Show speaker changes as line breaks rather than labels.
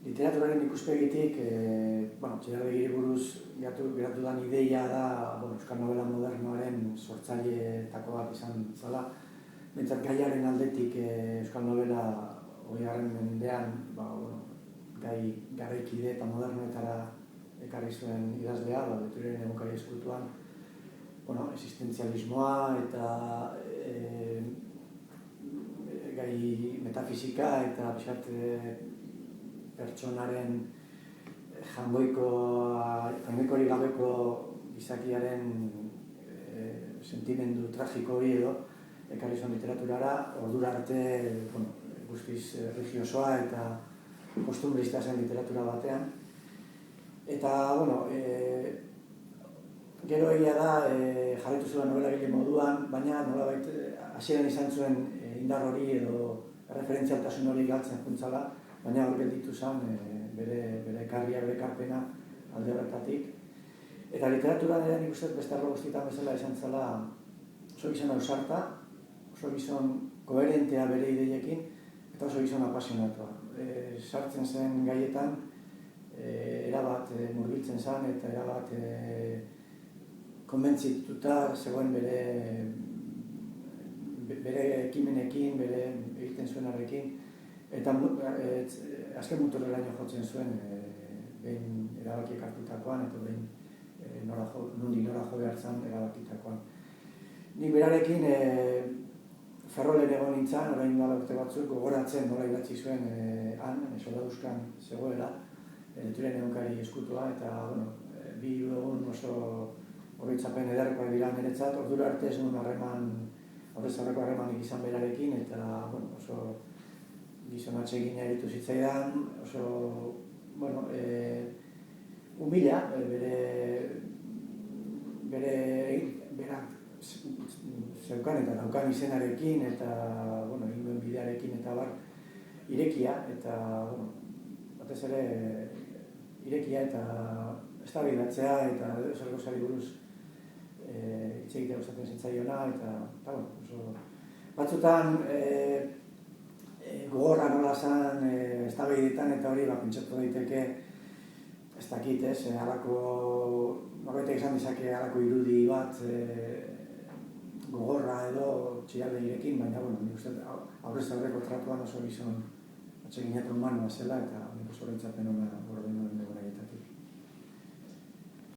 literaturaren ikuspegitik, Txillardegiri buruz geratu dan ideia da euskal novela modernoaren sortzaileetako bat izan zala. Bentsat gaiaren aldetik euskal novela 20. mendean gai garaikide eta modernoetara ekarri zuen idazlea, Leturiaren egunkari ezkutuan, existentzialismoa eta gai metafisika eta pertsonaren jangoikorik gabeko gizakiaren sentimendu tragiko hori edo ekarri zuen literaturara, ordura arte guztiz religiosoa eta kostumbrista zen literatura batean. Eta, gero egia da jarraitu zuen novelagile moduan, baina nolabait hasieran izan zuen indar hori edo referentzialtasun hori galtzen juntzala, baina hor gelditu zen bere ekarria, bere ekarpena alde horretatik. Eta literatura nik uste beste arlo guztietan bezala izan zela oso gizon ausarta, oso gizon koherentea bere ideiekin, eta oso gizon apasionatua. Sartzen zen gaietan, erabat murgiltzen zen eta erabat konbentzituta zegoen bere ekimenekin, bere egiten zuenarekin, eta azken muturreraino jotzen zuen behin erabakiek hartutakoan eta behin nondik nora jo behar zen erabakitakoan. Nik berarekin Ferrolen egon nintzen, orain dela urte batzuk, gogoratzen nola idatzi zuen han, Soldaduzkan zegoela, Leturiaren egunkari ezkutua, eta bi egun oso oroitzapen ederrekoak dira niretzat, ordura arte ez nuen aurrez aurreko harremanik izan berarekin, eta oso gizon atsegina eritu zitzaidan, oso humila, berak zeukan eta daukan izenarekin eta egin duen bidearekin eta irekia, eta batez ere irekia eta eztabaidatzea eta zer gauzari buruz hitz egitea gustatzen zitzaiona, eta batzutan gogorra nola zen eztabaidetan eta hori pentsatu daiteke ez dakit, norbaitek izan dezake halako irudi bat gogorra edo Txillardegirekin, baina nik uste aurrez aurreko tratuan oso gizon atseginatu humanoa zela eta nik oso horretzapen hona gorde nuen